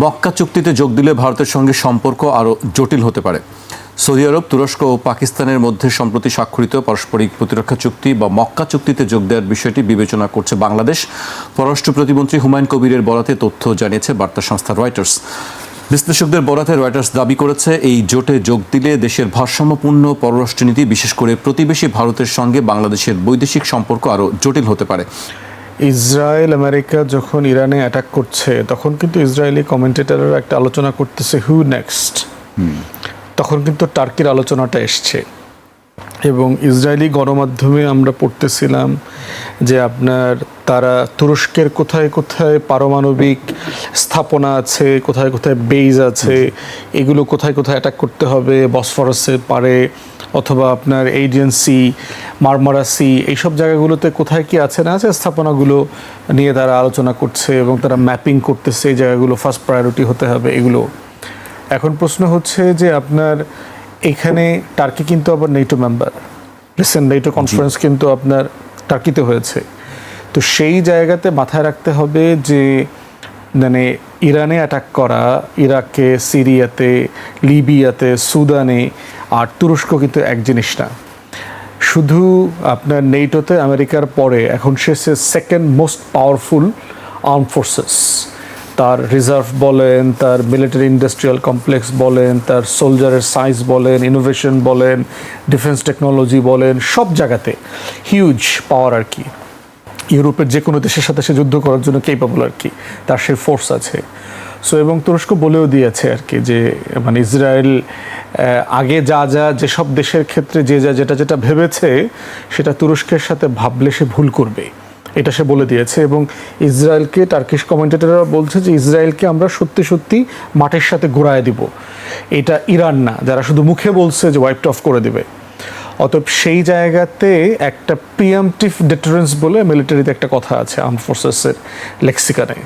মক্কা চুক্তিতে যোগ দিলে ভারতের সঙ্গে সম্পর্ক আরও জটিল হতে পারে। সৌদি আরব, তুরস্ক ও পাকিস্তানের মধ্যে সম্প্রতি স্বাক্ষরিত পারস্পরিক প্রতিরক্ষা চুক্তি বা মক্কা চুক্তিতে যোগ দেওয়ার বিষয়টি বিবেচনা করছে বাংলাদেশ। পররাষ্ট্র প্রতিমন্ত্রী হুমায়ুন কবিরের বরাতে তথ্য জানিয়েছে বার্তা সংস্থা রয়টার্স। বিশ্লেষকদের বরাতে রয়টার্স দাবি করেছে, এই জোটে যোগ দিলে দেশের ভারসাম্যপূর্ণ পররাষ্ট্রনীতি, বিশেষ করে প্রতিবেশী ভারতের সঙ্গে বাংলাদেশের বৈদেশিক সম্পর্ক আরও জটিল হতে পারে। ইসরায়েল আমেরিকা যখন ইরানে অ্যাটাক করছে তখন কিন্তু ইসরায়েলি কমেন্টেটররা একটা আলোচনা করতেছে হু নেক্সট। তখন কিন্তু টার্কির আলোচনাটা এসছে এবং ইসরায়েলি গণমাধ্যমে আমরা পড়তেছিলাম যে তারা তুরস্কের কোথায় কোথায় পারমাণবিক স্থাপনা আছে, কোথায় কোথায় বেজ আছে, এগুলো কোথায় কোথায় অ্যাটাক করতে হবে, বসফরাসের পারে অথবা এডিয়ান সি, মারমারা সি, এইসব জায়গাগুলোতে কোথায় কি আছে না আছে স্থাপনাগুলো নিয়ে তারা আলোচনা করছে এবং তারা ম্যাপিং করতেছে এই জায়গাগুলো ফার্স্ট প্রায়োরিটি হতে হবে এগুলো। এখন প্রশ্ন হচ্ছে যে এখানে টার্কি কিন্তু আবার NATO member, recent NATO conference কিন্তু টার্কিতে হয়েছে। তো সেই জায়গাতে মাথায় রাখতে হবে যে ইরানে অ্যাটাক করা, ইরাকে, সিরিয়াতে, লিবিয়াতে, সুদানে আর তুরস্ক কিন্তু এক জিনিস না। শুধু নেটোতে আমেরিকার পরে এখন সে second most powerful arm forces. তার রিজার্ভ বলেন, তার মিলিটারি ইন্ডাস্ট্রিয়াল কমপ্লেক্স বলেন, তার সোলজারের সাইজ বলেন, ইনোভেশন বলেন, ডিফেন্স টেকনোলজি বলেন, সব জায়গাতে হিউজ পাওয়ার আর কি। ইউরোপের যে কোনো দেশের সাথে সে যুদ্ধ করার জন্য কেপাবল আর কি, তার সেই ফোর্স আছে। সো এবং তুরস্ক বলেও দিয়েছে আর কি যে ইসরায়েল আগে যেসব দেশের ক্ষেত্রে যেটা ভেবেছে সেটা তুরস্কের সাথে ভাবলে সে ভুল করবে, এটা সে বলে দিয়েছে। এবং ইসরায়েলকে, টার্কিশ কমেন্টেটররা বলছে যে ইসরায়েলকে আমরা সত্যি সত্যি মাটির সাথে ঘোরায় দিব, এটা ইরান না যারা শুধু মুখে বলছে যে ওয়াইপড অফ করে দেবে। অতএব সেই জায়গাতে একটা প্রিএমপ্টিভ ডিটারেন্স বলে মিলিটারিতে একটা কথা আছে আর্ম ফোর্সেসের লেক্সিকানে,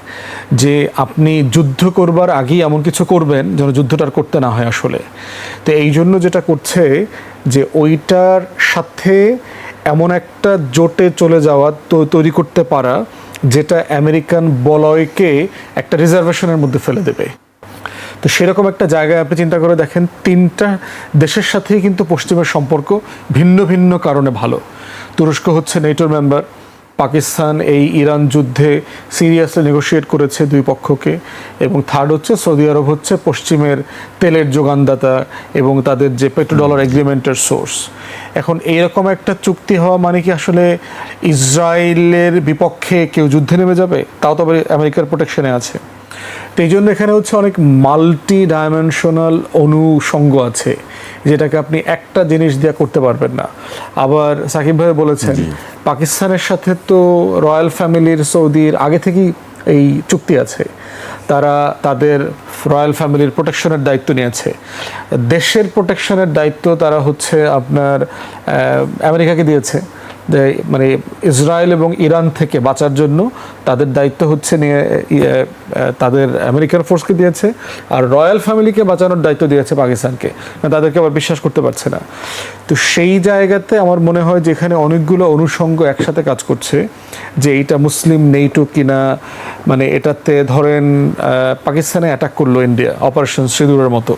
যে আপনি যুদ্ধ করবার আগেই এমন কিছু করবেন যেন যুদ্ধটার করতে না হয় আসলে। তো এই জন্য যেটা করছে যে ওইটার সাথে এমন একটা জোটে চলে যাওয়া, তৈরি করতে পারা যেটা আমেরিকান বলয়কে একটা রিজার্ভেশনের মধ্যে ফেলে দেবে। তো সেরকম একটা জায়গায় আপনি চিন্তা করে দেখেন, তিনটা দেশের সাথেই কিন্তু পশ্চিমের সম্পর্ক ভিন্ন ভিন্ন কারণে ভালো। তুরস্ক হচ্ছে নেটোর মেম্বার, পাকিস্তান এই ইরান যুদ্ধে সিরিয়াসলি নেগোশিয়েট করেছে দুই পক্ষকে, এবং থার্ড হচ্ছে সৌদি আরব হচ্ছে পশ্চিমের তেলের যোগানদাতা এবং তাদের যে পেট্রোডলার এগ্রিমেন্টের সোর্স। এখন এইরকম একটা চুক্তি হওয়া মানে কি আসলে ইসরায়েলের বিপক্ষে কেউ যুদ্ধে নেমে যাবে? তাও তবে আমেরিকার প্রোটেকশনে আছে। তো এই জন্য এখানে হচ্ছে অনেক মাল্টি ডাইমেনশনাল অনুষঙ্গ আছে, যেটাকে আপনি একটা জিনিস দিয়ে করতে পারবেন না। আবার সাকিব ভাই বলেছেন পাকিস্তানের সাথে তো রয়্যাল ফ্যামিলির, সৌদির আগে থেকেই এই চুক্তি আছে, তারা তাদের রয়্যাল ফ্যামিলির প্রোটেকশনের দায়িত্ব নিয়েছে। দেশের প্রোটেকশনের দায়িত্ব তারা হচ্ছে আমেরিকাকে দিয়েছে, যে ইসরায়েল এবং ইরান থেকে বাঁচার জন্য তাদের দায়িত্ব হচ্ছে নিয়ে তাদের আমেরিকার ফোর্সকে দিয়েছে, আর রয়্যাল ফ্যামিলিকে বাঁচানোর দায়িত্ব দিয়েছে পাকিস্তানকে, তাদেরকে আবার বিশ্বাস করতে পারছে না। তো সেই জায়গাতে আমার মনে হয় যে এখানে অনেকগুলো অনুষঙ্গ একসাথে কাজ করছে, যে এইটা মুসলিম নেটো কিনা। এটাতে ধরেন পাকিস্তানে অ্যাটাক করলো ইন্ডিয়া, অপারেশন সিঁদুরের মতো,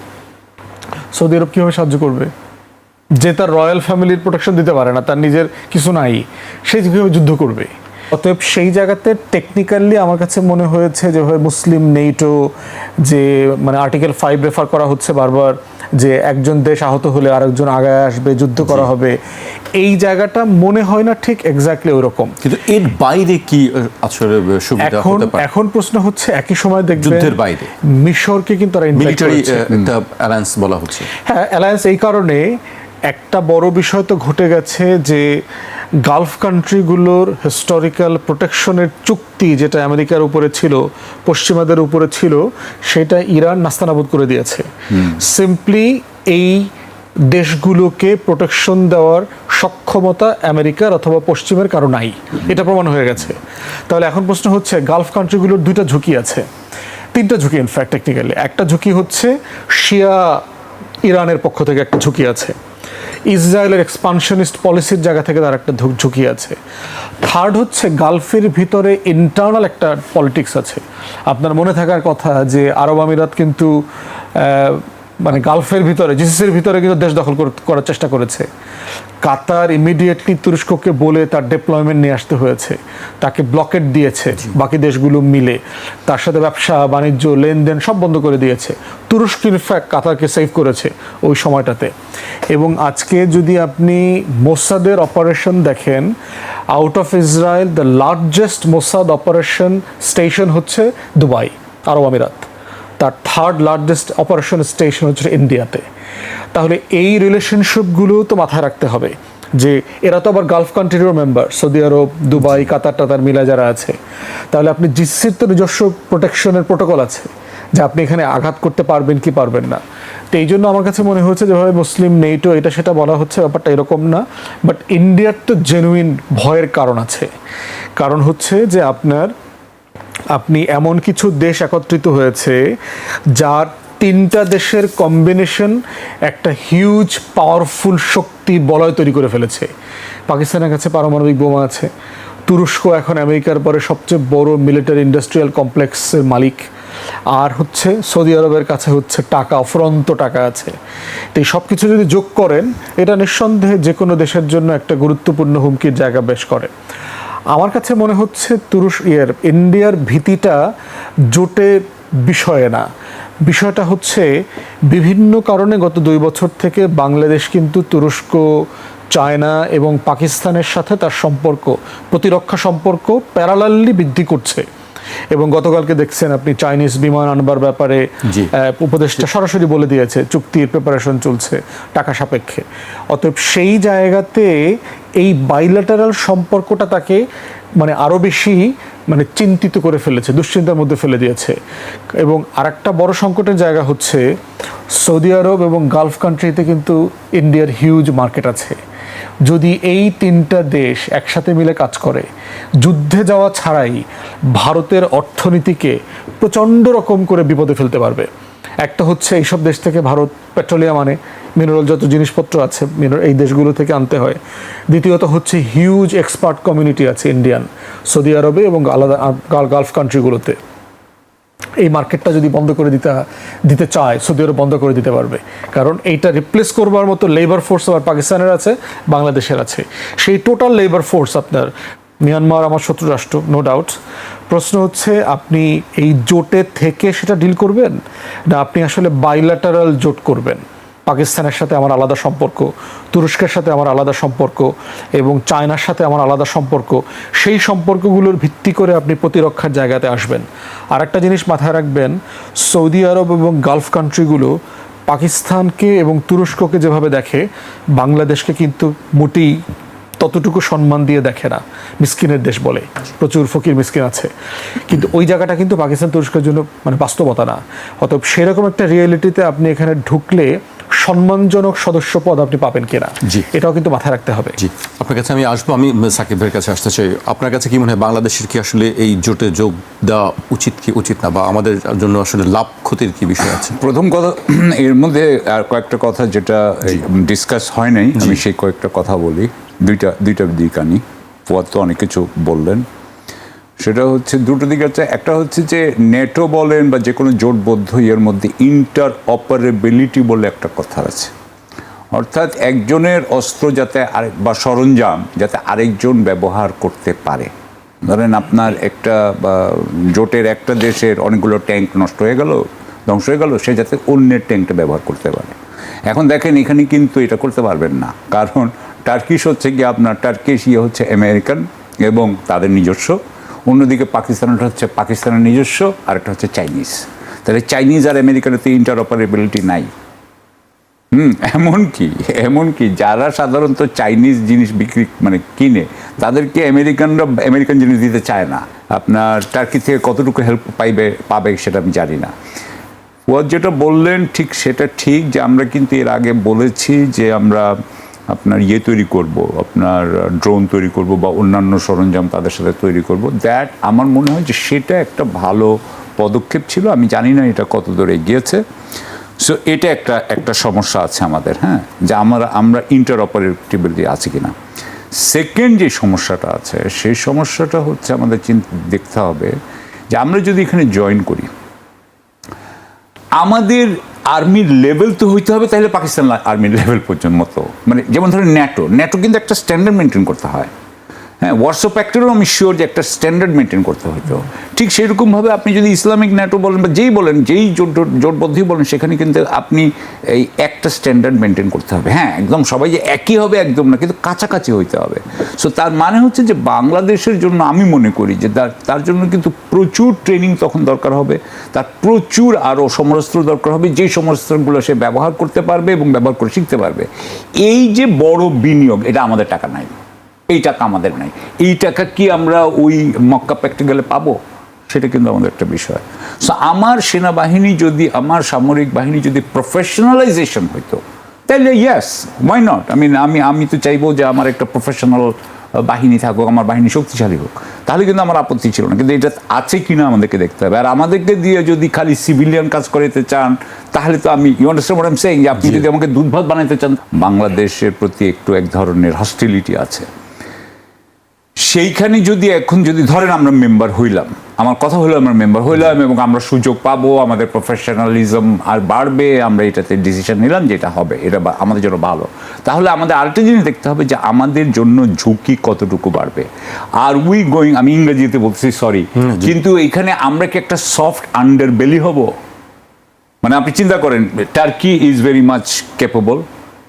সৌদি আরব কীভাবে সাহায্য করবে? যে তার রয়্যাল ফ্যামিলির প্রোটেকশন দিতে পারে না, তার নিজের কিছু নাই, সে কীভাবে যুদ্ধ করবে? অতএব সেই জায়গাতে টেকনিক্যালি আমার কাছে মনে হয়েছে যে মুসলিম নেটো, যে আর্টিকেল 5 রেফার করা হচ্ছে বারবার, যে একজন দেশ আহত হলে আরেকজন আগায় আসবে, যুদ্ধ করা হবে, এই জায়গাটা মনে হয় না ঠিক এক্স্যাক্টলি ওই রকম। কিন্তু এর বাইরে কি আসলে সুবিধা হতে পারে? এখন প্রশ্ন হচ্ছে একই সময় দেখবেন যুদ্ধের বাইরে মিশরকে কিন্তু তারা মিলিটারি একটা অ্যালায়েন্স বলা হচ্ছে। হ্যাঁ, অ্যালায়েন্স এই কারণে একটা বড় বিষয় তো ঘটে গেছে যে গালফ কান্ট্রিগুলোর হিস্টোরিক্যাল প্রোটেকশনের চুক্তি যেটা আমেরিকার উপরে ছিল, পশ্চিমাদের উপরে ছিল, সেটা ইরান নাস্তানাবুদ করে দিয়েছে। সিম্পলি এই দেশগুলোকে প্রোটেকশন দেওয়ার সক্ষমতা আমেরিকার অথবা পশ্চিমের কারো নাই, এটা প্রমাণ হয়ে গেছে। তাহলে এখন প্রশ্ন হচ্ছে গালফ কান্ট্রিগুলোর দুইটা ঝুঁকি আছে, তিনটা ঝুঁকি ইনফ্যাক্ট টেকনিক্যালি। একটা ঝুঁকি হচ্ছে শিয়া ইরানের পক্ষ থেকে একটা ঝুঁকি আছে। ইসরায়েলের এক্সপানশনিস্ট পলিসির জায়গা থেকে তার একটা ঝুঁকি আছে। থার্ড হচ্ছে গালফের ভিতরে ইন্টারনাল একটা পলিটিক্স আছে। আপনার মনে থাকার কথা যে আরব আমিরাত কিন্তু মানে গালফের ভিতরে, জিসিসির ভিতরে কিন্তু দেশ দখল করার চেষ্টা করেছে। কাতার ইমিডিয়েটলি তুরস্ককে বলে তার ডিপ্লয়মেন্ট নিয়ে আসতে হয়েছে, তাকে ব্লকেট দিয়েছে, বাকি দেশগুলো মিলে তার সাথে ব্যবসা বাণিজ্য লেনদেন সব বন্ধ করে দিয়েছে। তুরস্ক ইনফ্যাক্ট কাতারকে সেভ করেছে ওই সময়টাতে। এবং আজকে যদি আপনি মোসাদের অপারেশন দেখেন, out of Israel the largest Mossad operation station হচ্ছে দুবাই, আরব আমিরাত। তার থার্ড লার্জেস্ট অপারেশন স্টেশন হচ্ছে ইন্ডিয়াতে। তাহলে এই রিলেশনশিপগুলো তো মাথায় রাখতে হবে যে এরা তো আবার গালফ কান্ট্রিরও মেম্বার, সৌদি আরব, দুবাই, কাতার টাতার মিলা যারা আছে। তাহলে আপনি জিসির তো নিজস্ব প্রোটেকশনের প্রোটোকল আছে যে আপনি এখানে আঘাত করতে পারবেন কি পারবেন না। তো এই জন্য আমার কাছে মনে হচ্ছে যেভাবে মুসলিম নেটো এটা সেটা বলা হচ্ছে, ব্যাপারটা এরকম না। বাট ইন্ডিয়ার তো জেনুইন ভয়ের কারণ আছে। কারণ হচ্ছে যে আপনি এমন কিছু দেশ একত্রিত হয়েছে যার তিনটা দেশের কম্বিনেশন একটা হিউজ পাওয়ারফুল শক্তি বলয় তৈরি করে ফেলেছে। পাকিস্তানের কাছে পারমাণবিক বোমা আছে, তুরস্ক এখন আমেরিকার পরে সবচেয়ে বড় মিলিটারি ইন্ডাস্ট্রিয়াল কমপ্লেক্সের মালিক, আর হচ্ছে সৌদি আরবের কাছে হচ্ছে টাকা, অফুরন্ত টাকা আছে। তো এই সব কিছু যদি যোগ করেন, এটা নিঃসন্দেহে যে কোনো দেশের জন্য একটা গুরুত্বপূর্ণ হুমকির জায়গা বেশ করে। আমার কাছে মনে হচ্ছে ইন্ডিয়ার ভীতিটা জোটে বিষয়ে না, বিষয়টা হচ্ছে বিভিন্ন কারণে গত 2 বছর থেকে বাংলাদেশ কিন্তু তুরস্ক, চায়না এবং পাকিস্তানের সাথে তার সম্পর্ক, প্রতিরক্ষা সম্পর্ক প্যারালালি বৃদ্ধি করছে। এবং গতকালকে দেখছেন আপনি চাইনিজ বিমান আনবার ব্যাপারে উপদেষ্টা সরাসরি বলে দিয়েছে চুক্তির প্রিপারেশন চলছে টাকা সাপেক্ষে। অতএব সেই জায়গাতে এই বাইল্যাটারাল সম্পর্কটা তাকে মানে আরও বেশি মানে চিন্তিত করে ফেলেছে, দুশ্চিন্তার মধ্যে ফেলে দিয়েছে। এবং আরেকটা বড় সংকটের জায়গা হচ্ছে সৌদি আরব এবং গালফ কান্ট্রিতে কিন্তু ইন্ডিয়ার হিউজ মার্কেট আছে। যদি এই তিনটা দেশ একসাথে মিলে কাজ করে, যুদ্ধে যাওয়া ছাড়াই ভারতের অর্থনীতিকে প্রচণ্ড রকম করে বিপদে ফেলতে পারবে। একটা হচ্ছে এইসব দেশ থেকে ভারত পেট্রোলিয়াম আনে, মিনারেল যত জিনিসপত্র আছে এই দেশগুলো থেকে আনতে হয়। দ্বিতীয়ত হচ্ছে হিউজ এক্সপার্ট কমিউনিটি আছে ইন্ডিয়ান সৌদি আরবে এবং আলাদা গালফ কান্ট্রিগুলোতে। এই মার্কেটটা যদি বন্ধ করে দিতে চায়, সৌদি আরব বন্ধ করে দিতে পারবে। কারণ এইটা রিপ্লেস করবার মতো লেবার ফোর্স আবার পাকিস্তানের আছে, বাংলাদেশের আছে। সেই টোটাল লেবার ফোর্স আপনার মিয়ানমার আমার শত্রু রাষ্ট্র, নো ডাউট। প্রশ্ন হচ্ছে আপনি এই জোটে থেকে সেটা ডিল করবেন না আপনি আসলে বাইল্যাটারাল জোট করবেন। পাকিস্তানের সাথে আমার আলাদা সম্পর্ক, তুরস্কের সাথে আমার আলাদা সম্পর্ক এবং চায়নার সাথে আমার আলাদা সম্পর্ক, সেই সম্পর্কগুলোর ভিত্তি করে আপনি প্রতিরক্ষার জায়গাতে আসবেন। আর একটা জিনিস মাথায় রাখবেন, সৌদি আরব এবং গালফ কান্ট্রিগুলো পাকিস্তানকে এবং তুরস্ককে যেভাবে দেখে, বাংলাদেশকে কিন্তু মোটেই ততটুকু সম্মান দিয়ে দেখে না। মিসকিনের দেশ বলে, প্রচুর ফকির মিসকিন আছে, কিন্তু ওই জায়গাটা কিন্তু পাকিস্তান তুরস্কের জন্য মানে বাস্তবতা না। অতএব সেরকম একটা রিয়েলিটিতে আপনি এখানে ঢুকলে সম্মানজনক সদস্য পদ আপনি পাবেন কিনা, এটাও কিন্তু মাথায় রাখতে হবে। জি, আপনার কাছে আমি আসবো, আমি সাকিবের কাছে আসতে চাই। আপনার কাছে কি মনে হয় বাংলাদেশের কি আসলে এই জোটে যোগ দেওয়া উচিত কি উচিত না, বা আমাদের জন্য আসলে লাভ ক্ষতির কি বিষয় আছে? প্রথম কথা, এর মধ্যে আর কয়েকটা কথা যেটা ডিসকাস হয় নাই, আমি সেই কয়েকটা কথা বলি। দুইটা দিক আনি। ফুয়াদ তো অনেক কিছু বললেন, সেটা হচ্ছে দুটো দিক আছে। একটা হচ্ছে যে নেটো বলেন বা যে কোনো জোটবদ্ধ এর মধ্যে ইন্টার অপারেবিলিটি বলে একটা কথা আছে। অর্থাৎ একজনের অস্ত্র যাতে বা সরঞ্জাম যাতে আরেকজন ব্যবহার করতে পারে। ধরেন আপনার একটা জোটের একটা দেশের অনেকগুলো ট্যাঙ্ক নষ্ট হয়ে গেল, ধ্বংস হয়ে গেল, সে যাতে অন্যের ট্যাঙ্কটা ব্যবহার করতে পারে। এখন দেখেন এখানে কিন্তু এটা করতে পারবেন না, কারণ টার্কিশ হচ্ছে কি আপনার টার্কিশ হচ্ছে আমেরিকান এবং তাদের নিজস্ব, অন্যদিকে পাকিস্তানটা হচ্ছে পাকিস্তানের নিজস্ব, আর একটা হচ্ছে চাইনিজ। তাহলে চাইনিজ আর আমেরিকানের তো ইন্টারঅপারেবিলিটি নাই। এমনকি যারা সাধারণত চাইনিজ জিনিস বিক্রি মানে কিনে, তাদেরকে আমেরিকান জিনিস দিতে চায় না। আপনার টার্কি থেকে কতটুকু হেল্প পাবে সেটা আমি জানি না। ও যেটা বললেন ঠিক সেটা ঠিক, যে আমরা কিন্তু এর আগে বলেছি যে আমরা আপনার তৈরি করব, আপনার ড্রোন তৈরি করব বা অন্যান্য সরঞ্জাম তাদের সাথে তৈরি করব। দ্যাট আমার মনে হয় যে সেটা একটা ভালো পদক্ষেপ ছিল। আমি জানি না এটা কত দূর এগিয়েছে। সো এটা একটা সমস্যা আছে আমাদের, হ্যাঁ, যে আমরা ইন্টারঅপারেটিবিলিটি আছে কিনা। সেকেন্ড যে সমস্যাটা আছে সেই সমস্যাটা হচ্ছে আমাদের দেখতে হবে যে আমরা যদি এখানে জয়েন করি, আমাদের আর্মির লেভেল তো হইতে হবে, তাহলে পাকিস্তান আর্মির লেভেল পর্যন্ত মতো, মানে যেমন ধরেন ন্যাটো কিন্তু একটা স্ট্যান্ডার্ড মেনটেন করতে হয়, হ্যাঁ, ওয়ার্সো প্যাক্টেরও আমি শিওর যে একটা স্ট্যান্ডার্ড মেনটেন করতে হতো। ঠিক সেরকমভাবে আপনি যদি ইসলামিক ন্যাটো বলেন বা যেই বলেন, যেই জোটবদ্ধই বলেন, সেখানে কিন্তু আপনি এই একটা স্ট্যান্ডার্ড মেনটেন করতে হবে। হ্যাঁ, একদম সবাই যে একই হবে একদম না, কিন্তু কাছাকাছি হইতে হবে। সো তার মানে হচ্ছে যে বাংলাদেশের জন্য আমি মনে করি যে তার জন্য কিন্তু প্রচুর ট্রেনিং তখন দরকার হবে, তার প্রচুর আরও সমরাস্ত্র দরকার হবে, যেই সমরাস্ত্রগুলো সে ব্যবহার করতে পারবে এবং ব্যবহার করে শিখতে পারবে। এই যে বড় বিনিয়োগ, এটা আমাদের টাকা নাই, এই টাকা আমাদের নাই। এই টাকা কি আমরা ওই মক্কা প্র্যাকটিক্যালে পাবো? সেটা কিন্তু আমাদের একটা বিষয়। সো আমার সেনাবাহিনী যদি, আমার সামরিক বাহিনী যদি প্রফেশনালাইজেশন হইতো, তাহলে ইয়েস, ওয়াই নট। আমি তো চাইবো যে আমার একটা প্রফেশনাল বাহিনী থাকুক, আমার বাহিনী শক্তিশালী হোক, তাহলে কিন্তু আমার আপত্তি ছিল না। কিন্তু এটা আছে কিনা আমাদেরকে দেখতে হবে। আর আমাদেরকে দিয়ে যদি খালি সিভিলিয়ান কাজ করাতে চান, তাহলে তো আমি, you understand what I am saying, যে আপনি যদি আমাকে দুধ ভাত বানাইতে চান, বাংলাদেশের প্রতি একটু এক ধরনের হস্টিলিটি আছে। সেইখানে যদি এখন যদি ধরেন আমরা মেম্বার হইলাম, আমার কথা হলো আমরা মেম্বার হইলাম এবং আমরা সুযোগ পাবো, আমাদের প্রফেশনালিজম আর বাড়বে, আমরা এটাতে ডিসিশন নিলাম যে এটা হবে, এটা আমাদের জন্য ভালো, তাহলে আমাদের আরেকটা জিনিস দেখতে হবে যে আমাদের জন্য ঝুঁকি কতটুকু বাড়বে। আর উই গোয়িং, আমি ইংরেজিতে বলছি সরি, কিন্তু এখানে আমরা কি একটা সফট আন্ডার বেলি হব? মানে আপনি চিন্তা করেন, turkey is very much capable,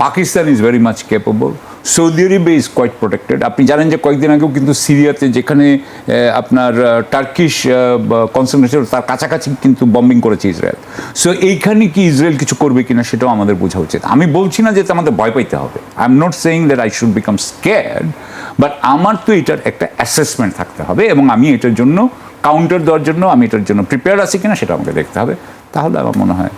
Pakistan is very much capable, Saudi আরবে ইজ কোয়াইট প্রোটেক্টেড। আপনি জানেন যে কয়েকদিন আগেও কিন্তু সিরিয়াতে, যেখানে আপনার টার্কিশ কনসেন্ট্রেশন, তার কাছাকাছি কিন্তু বম্বিং করেছে ইসরায়েল। সো এইখানে কি ইসরায়েল কিছু করবে কিনা সেটাও আমাদের বোঝা উচিত। আমি বলছি না যে আমাদের ভয় পাইতে হবে, I am not saying that I should become scared, but আমার তো এটার একটা অ্যাসেসমেন্ট থাকতে হবে এবং আমি এটার জন্য কাউন্টার দেওয়ার জন্য আমি এটার জন্য প্রিপেয়ার আছি কিনা সেটা আমাকে দেখতে হবে। তাহলে আমার মনে হয়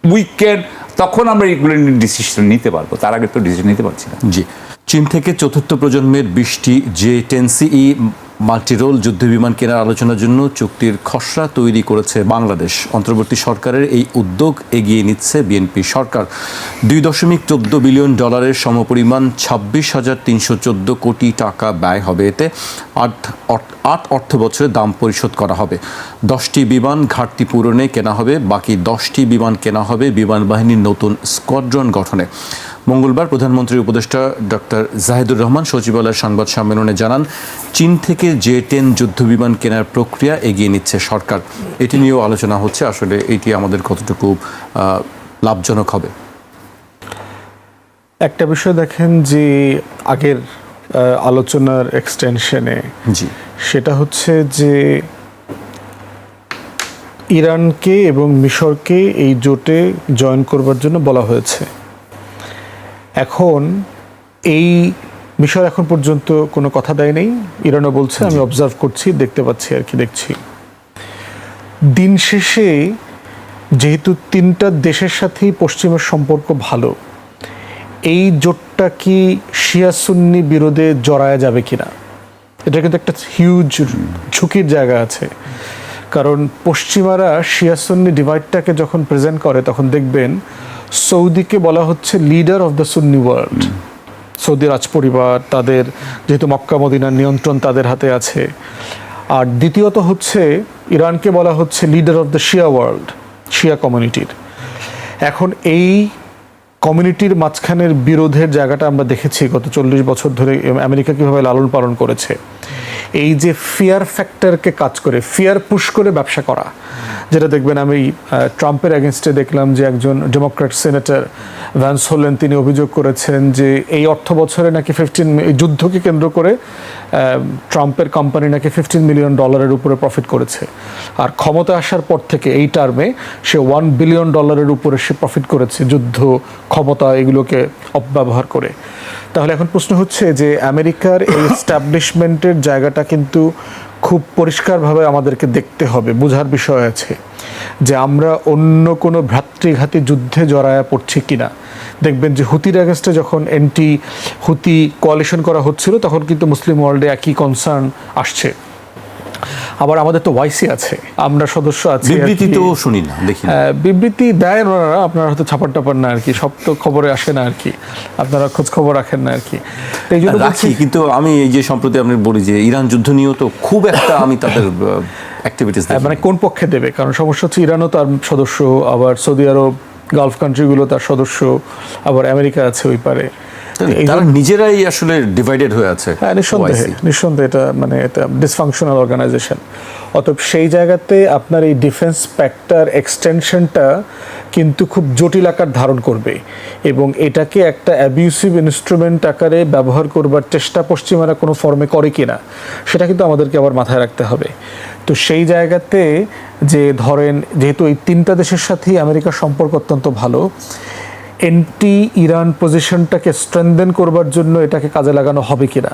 উইকেন্ড, তখন আমরা এগুলো ডিসিশন নিতে পারবো, তার আগে তো ডিসিশন নিতে পারছি না। জি, চীন থেকে চতুর্থ প্রজন্মের 20টি J-10CE মাল্টিরোল যুদ্ধবিমান কেনার আলোচনার জন্য চুক্তির খসড়া তৈরি করেছে বাংলাদেশ। অন্তর্বর্তী সরকারের এই উদ্যোগ এগিয়ে নিচ্ছে বিএনপি সরকার। $2.14 বিলিয়ন সমপরিমাণ 26,314 কোটি টাকা ব্যয় হবে এতে। 8 অর্থ বছরে দাম পরিশোধ করা হবে। 10টি বিমান ঘাটতি পূরণে কেনা হবে, বাকি 10টি বিমান কেনা হবে বিমান বাহিনীর নতুন স্কোয়াড্রন গঠনে। মঙ্গলবার প্রধানমন্ত্রীর উপদেষ্টা ডক্টর জাহিদুর রহমান সচিবালয়ের সংবাদ সম্মেলনে জানান, চীন থেকে J-10 যুদ্ধবিমান কেনার প্রক্রিয়া এগিয়ে নিচ্ছে সরকার। এটি নিয়েও আলোচনা হচ্ছে, আসলে এটি আমাদের কতটুকু লাভজনক হবে। একটা বিষয় দেখেন যে আগের আলোচনার এক্সটেনশনে, জি, সেটা হচ্ছে যে ইরানকে এবং মিশরকে এই জোটে জয়েন করবার জন্য বলা হয়েছে। এখন এই মিশর এখন পর্যন্ত কোনো কথা দেয় নেই, ইরানও বলছে আমি অবজার্ভ করছি, দেখতে পাচ্ছি আর কি দেখছি। দিন শেষে যেহেতু তিনটা দেশের সাথেই পশ্চিমের সম্পর্ক ভালো, এই জোটটা কি শিয়া সুন্নি বিরোধে জড়ায়া যাবে কিনা, এটা কিন্তু একটা হিউজ ঝুঁকির জায়গা আছে। কারণ পশ্চিমারা শিয়া সুন্নি ডিভাইডটাকে যখন প্রেজেন্ট করে, তখন দেখবেন সৌদিকে বলা হচ্ছে leader of the Sunni world. Saudi রাজ পরিবার, তাদের যেহেতু মক্কা মদিনার নিয়ন্ত্রণ তাদের হাতে আছে। আর দ্বিতীয়ত হচ্ছে ইরানকে বলা হচ্ছে leader of the Shia world, Shia কমিউনিটির। এখন এই কমিউনিটির মাঝখানের বিরোধের জায়গাটা আমরা দেখেছি গত 40 বছর ধরে আমেরিকা কীভাবে লালন পালন করেছে। এই যে ফিয়ার ফ্যাক্টরকে কাজ করে, ফিয়ার পুশ করে ব্যবসা করা, যেটা দেখবেন আমি ট্রাম্পের এগেনস্টে দেখলাম যে একজন ডেমোক্র্যাট সেনেটর ভ্যান্স হোলেন, তিনি অভিযোগ করেছেন যে এই অর্থ বছরে নাকি যুদ্ধকে কেন্দ্র করে ট্রাম্পের কোম্পানি নাকি $15 মিলিয়ন উপরে প্রফিট করেছে। আর ক্ষমতা আসার পর থেকে এই টার্মে সে $1 বিলিয়ন উপরে সে প্রফিট করেছে, যুদ্ধ, ক্ষমতা এগুলোকে অপব্যবহার করে। তাহলে এখন প্রশ্ন হচ্ছে যে আমেরিকার এই এস্টাবলিশমেন্টের জায়গাটা কিন্তু খুব পরিষ্কারভাবে আমাদেরকে দেখতে হবে, বোঝার বিষয় আছে যে আমরা অন্য কোনো ভ্রাতৃঘাতী যুদ্ধে জড়ায়া পড়ছি কিনা। দেখবেন যে হুতির এগেনস্টে যখন এন্টি হুতি কোয়ালিশন করা হচ্ছিল, তখন কিন্তু মুসলিম ওয়ার্ল্ডে একই কনসার্ন আসছে। আবার আমাদের তো ওয়াইসি আছে, আমরা সদস্য আছি। বিবৃতি তো শুনি না, দেখি না। বিবৃতি দেয় ওনারা, আপনারা হয়তো ছাপার টাপার না আর কি, সব তো খবরে আসে না আর কি, আপনারা খোঁজ খবর রাখেন না আর কি। তো এই জন্য রাখি, কিন্তু আমি এই যে সম্প্রতি আপনি বলি যে ইরান যুদ্ধ নিয়েও তো খুব একটা আমি তাদের অ্যাক্টিভিটিস মানে কোন পক্ষে দেবে, কারণ সমস্যা হচ্ছে ইরানও তার সদস্য, আবার সৌদি আরব, গালফ কান্ট্রিগুলো তার সদস্য, আবার আমেরিকা আছে ওই পারে। তারা নিজেরাই আসলে ডিভাইডেড হয়ে আছে। হ্যাঁ, নিঃসন্দেহে এটা মানে এটা ডিসফাংশনাল অর্গানাইজেশন। অতএব সেই জায়গাতে আপনার এই ডিফেন্স প্যাক্টার এক্সটেনশনটা কিন্তু খুব জটিল আকার ধারণ করবে, এবং এটাকে একটা অ্যাবিউসিভ ইনস্ট্রুমেন্ট আকারে ব্যবহার করবার চেষ্টা পশ্চিমারা কোনো ফর্মে করে কিনা সেটা কিন্তু আমাদেরকে আবার মাথায় রাখতে হবে। তো সেই জায়গাতে যে ধরেন, যেহেতু এই তিনটা দেশের সাথেই আমেরিকার সম্পর্ক অত্যন্ত ভালো, এন্টি ইরান পজিশনটাকে স্ট্রেনদেন করবার জন্য এটাকে কাজে লাগানো হবে কিনা,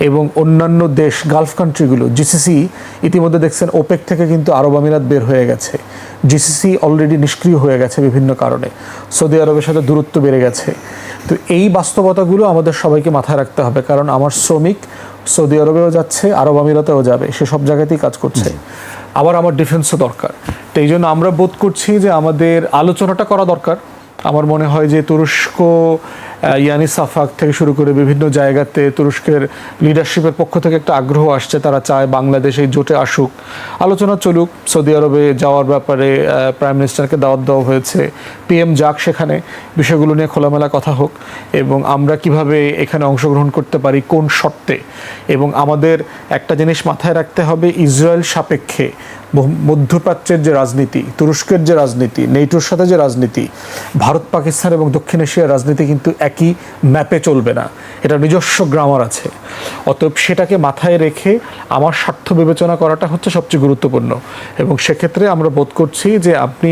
এবং অন্যান্য দেশ গালফ কান্ট্রিগুলো, জিসিসি ইতিমধ্যে দেখছেন ওপেক থেকে কিন্তু আরব আমিরাত বের হয়ে গেছে, জিসিসি অলরেডি নিষ্ক্রিয় হয়ে গেছে বিভিন্ন কারণে, সৌদি আরবের সাথে দূরত্ব বেড়ে গেছে। তো এই বাস্তবতাগুলো আমাদের সবাইকে মাথায় রাখতে হবে, কারণ আমার শ্রমিক সৌদি আরবেও যাচ্ছে, আরব আমিরাতেও যাবে, সে সব জায়গাতেই কাজ করছে, আবার আমার ডিফেন্সও দরকার। তো এই জন্য আমরা বোধ করছি যে আমাদের আলোচনাটা করা দরকার। আমার মনে হয় যে তুরস্ক, ইয়ানিস আফাক থেকে শুরু করে বিভিন্ন জায়গাতে তুরস্কের লিডারশিপের পক্ষ থেকে একটা আগ্রহ আসছে, তারা চায় বাংলাদেশ এই জোটে আসুক, আলোচনা চলুক। সৌদি আরবে যাওয়ার ব্যাপারে প্রাইম মিনিস্টারকে দাওয়াত দেওয়া হয়েছে, পিএম যাক, সেখানে বিষয়গুলো নিয়ে খোলামেলা কথা হোক, এবং আমরা কিভাবে এখানে অংশগ্রহণ করতে পারি, কোন শর্তে। এবং আমাদের একটা জিনিস মাথায় রাখতে হবে, ইসরায়েল সাপেক্ষে মধ্যপ্রাচ্যের যে রাজনীতি, তুরস্কের যে রাজনীতি, নেটোর সাথে যে রাজনীতি, ভারত পাকিস্তান এবং দক্ষিণ এশিয়ার রাজনীতি কিন্তু একই ম্যাপে চলবে না, এটা নিজস্ব গ্রামার আছে। অতএব সেটাকে মাথায় রেখে আমার স্বার্থ বিবেচনা করাটা হচ্ছে সবচেয়ে গুরুত্বপূর্ণ, এবং সেক্ষেত্রে আমরা বোধ করছি যে আপনি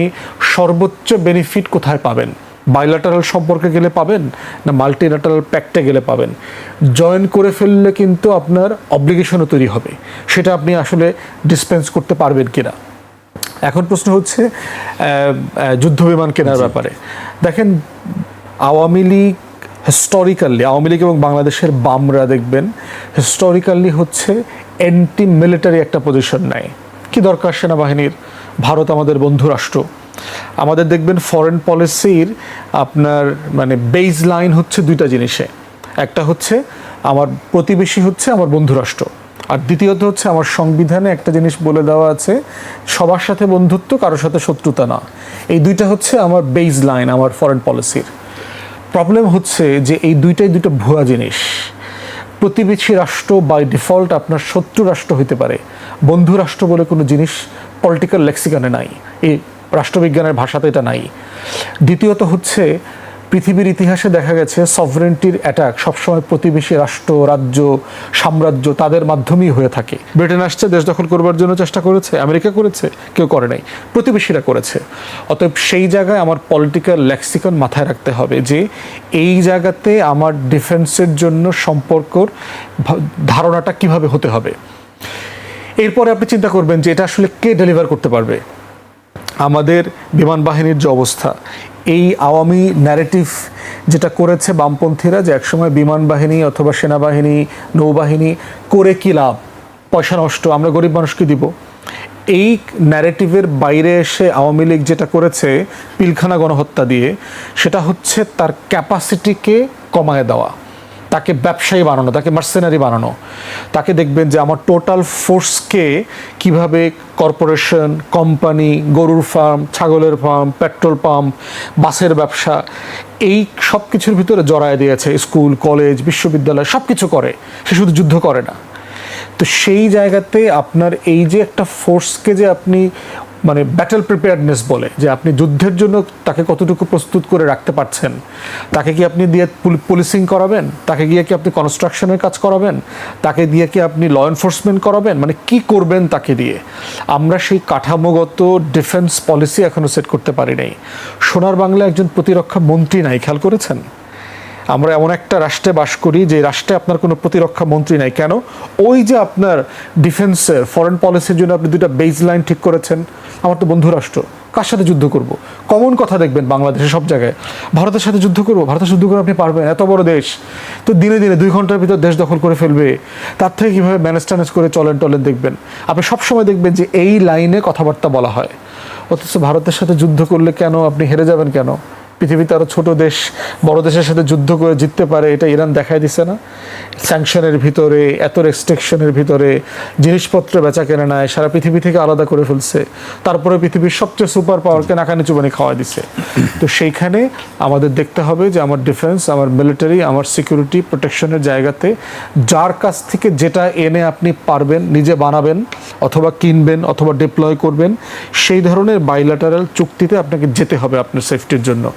সর্বোচ্চ বেনিফিট কোথায় পাবেন, বাইল্যাটারাল সম্পর্কে গেলে পাবেন না মাল্টিল্যাটারাল প্যাক্টে গেলে পাবেন। জয়েন করে ফেললে কিন্তু আপনার অব্লিগেশনও তৈরি হবে, সেটা আপনি আসলে ডিসপেন্স করতে পারবেন কিনা। এখন প্রশ্ন হচ্ছে যুদ্ধ বিমান কেনার ব্যাপারে। দেখেন, আওয়ামী লীগ হিস্টোরিক্যালি, আওয়ামী লীগ এবং বাংলাদেশের বামরা দেখবেন হিস্টোরিক্যালি হচ্ছে অ্যান্টি মিলিটারি একটা পজিশন নেয়। কি দরকার সেনাবাহিনীর, ভারত আমাদের বন্ধু রাষ্ট্র। আমাদের দেখবেন ফরেন পলিসির আপনার মানে বেস লাইন হচ্ছে দুইটা জিনিসে, একটা হচ্ছে আমার প্রতিবেশী হচ্ছে আমার বন্ধু রাষ্ট্র, আর দ্বিতীয়ত হচ্ছে আমার সংবিধানে একটা জিনিস বলে দেওয়া আছে, সবার সাথে বন্ধুত্ব, কারোর সাথে শত্রুতা না। এই দুইটা হচ্ছে আমার বেস লাইন আমার ফরেন পলিসির। প্রবলেম হচ্ছে যে এই দুইটাই দুটো ভুয়া জিনিস। প্রতিবেশী রাষ্ট্র বাই ডিফল্ট আপনার শত্রু রাষ্ট্র হতে পারে, বন্ধু রাষ্ট্র বলে কোনো জিনিস পলিটিক্যাল লেক্সিকানে নাই, এই রাষ্ট্রবিজ্ঞানের ভাষাতে এটা নাই। দ্বিতীয়ত হচ্ছে পৃথিবীর ইতিহাসে দেখা গেছে সভরেন্টির অ্যাটাক সবসময় প্রতিবেশী রাষ্ট্র, রাজ্য, সাম্রাজ্য তাদের মাধ্যমেই হয়ে থাকে। ব্রিটেন আসছে, দেশ দখল করবার জন্য চেষ্টা করেছে, আমেরিকা করেছে, কেউ করে নাই, প্রতিবেশীরা করেছে। অতএব সেই জায়গায় আমার পলিটিক্যাল লেক্সিকন মাথায় রাখতে হবে যে এই জায়গাতে আমার ডিফেন্সের জন্য সম্পর্কর ধারণাটা কিভাবে হতে হবে। এরপরে আপনি চিন্তা করবেন যে এটা আসলে কে ডেলিভার করতে পারবে। আমাদের বিমান বাহিনীর যে অবস্থা, এই আওয়ামী ন্যারেটিভ যেটা করেছে বামপন্থীরা, যে একসময় বিমান বাহিনী অথবা সেনাবাহিনী, নৌবাহিনী করে কি লাভ, পয়সা নষ্ট, আমরা গরিব মানুষকে দিব, এই ন্যারেটিভের বাইরে এসে আওয়ামী লীগ যেটা করেছে পিলখানা গণহত্যা দিয়ে, সেটা হচ্ছে তার ক্যাপাসিটিকে কমায় দেওয়া, তাকে ব্যবসায়ী বানানো, তাকে মার্সেনারি বানানো। তাকে দেখবেন যে আমার টোটাল ফোর্সকে কিভাবে কর্পোরেশন, কোম্পানি, গরুর ফার্ম, ছাগলের ফার্ম, পেট্রোল পাম্প, বাসের ব্যবসা, এই সব কিছুর ভিতরে জড়ায় দিয়েছে। স্কুল, কলেজ, বিশ্ববিদ্যালয় সব কিছু করে, সে শুধু যুদ্ধ করে না। তো সেই জায়গাতে আপনার এই যে একটা ফোর্সকে যে আপনি মানে ব্যাটেল প্রিপেয়ারনেস বলে, যে আপনি যুদ্ধের জন্য তাকে কতটুকু প্রস্তুত করে রাখতে পারছেন, তাকে কি আপনি দিয়ে পুলিশিং করাবেন, তাকে গিয়ে কি আপনি কনস্ট্রাকশনের কাজ করাবেন, তাকে দিয়ে কি আপনি ল এনফোর্সমেন্ট করাবেন, মানে কি করবেন তাকে দিয়ে। আমরা সেই কাঠামোগত ডিফেন্স পলিসি এখনও সেট করতে পারি নাই। সোনার বাংলা একজন প্রতিরক্ষা মন্ত্রী নাই, খেয়াল করেছেন? আমরা এমন একটা রাষ্ট্রে বাস করি যে রাষ্ট্রে আপনার কোনো প্রতিরক্ষা মন্ত্রী নাই। কেন? ওই যে আপনার ডিফেন্সের ফরেন পলিসির জন্য আপনি দুইটা বেজ লাইন ঠিক করেছেন। আমার তো বন্ধু রাষ্ট্র, কার সাথে যুদ্ধ করব? কমন কথা দেখবেন বাংলাদেশে সব জায়গায়, ভারতের সাথে যুদ্ধ করবো। ভারতের যুদ্ধ করে আপনি পারবেন? এত বড় দেশ তো দিনে দিনে 2 ঘন্টার ভিতর দেশ দখল করে ফেলবে। তার থেকে কীভাবে ম্যানেজ ট্যানেজ করে চলেন টলেন দেখবেন। আপনি সবসময় দেখবেন যে এই লাইনে কথাবার্তা বলা হয়, অথচ ভারতের সাথে যুদ্ধ করলে কেন আপনি হেরে যাবেন কেন? পৃথিবীতে আরও ছোট দেশ বড় দেশের সাথে যুদ্ধ করে জিততে পারে, এটা ইরান দেখাই দিছে না? স্যাংশনের ভিতরে, এত রেস্ট্রিকশনের ভিতরে জিনিসপত্র বেচা কেনা নেয়, সারা পৃথিবী থেকে আলাদা করে ফেলছে। তারপরে পৃথিবীর সবচেয়ে সুপার পাওয়ারকে নাকানি চুবানি খাওয়া দিছে। তো সেইখানে আমাদের দেখতে হবে যে আমার ডিফেন্স, আমার মিলিটারি, আমার সিকিউরিটি প্রোটেকশনের জায়গাতে যার কাছ থেকে যেটা এনে আপনি পারবেন নিজে বানাবেন অথবা কিনবেন অথবা ডিপ্লয় করবেন, সেই ধরনের বাইল্যাটারাল চুক্তিতে আপনাকে যেতে হবে আপনার সেফটির জন্য।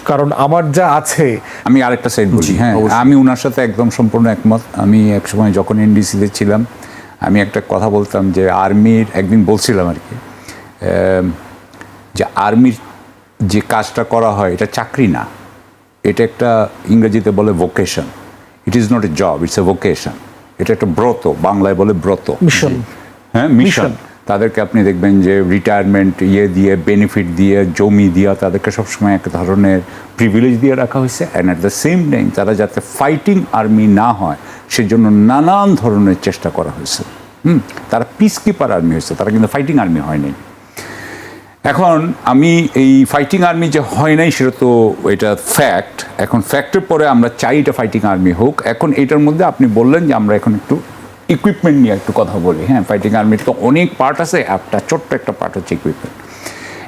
কারণ আমার যা আছে, আমি আরেকটা সাইড বলি, হ্যাঁ, আমি ওনার সাথে একদম সম্পূর্ণ একমত। আমি এক সময় যখন এনডিসিতে ছিলাম, আমি একটা কথা বলতাম যে আর্মির, একদিন বলছিলাম আর কি, যে আর্মির যে কাজটা করা হয় এটা চাকরি না, এটা একটা ইংরেজিতে বলে vocation. It is not a job, it's a vocation. এটা একটা ব্রত, বাংলায় বলে ব্রত, মিশন। হ্যাঁ, মিশন। তাদেরকে আপনি দেখবেন যে রিটায়ারমেন্ট দিয়ে, বেনিফিট দিয়ে, জমি দিয়ে তাদেরকে সবসময় এক ধরনের প্রিভিলেজ দিয়ে রাখা হয়েছে। And at the same time তারা যাতে ফাইটিং আর্মি না হয় সেজন্য নানান ধরনের চেষ্টা করা হয়েছে। তারা পিস কিপার আর্মি হয়েছে, তারা কিন্তু ফাইটিং আর্মি হয়নি। এখন আমি এই ফাইটিং আর্মি যে হয় নাই সেটা তো এটা ফ্যাক্ট। এখন ফ্যাক্টের পরে আমরা চাই এটা ফাইটিং আর্মি হোক। এখন এটার মধ্যে আপনি বললেন যে আমরা এখন একটু ইকুইপমেন্ট নিয়ে একটু কথা বলি। হ্যাঁ, ফাইটিং আর্মির তো অনেক পার্ট আছে, ছোট্ট একটা পার্ট হচ্ছে ইকুইপমেন্ট।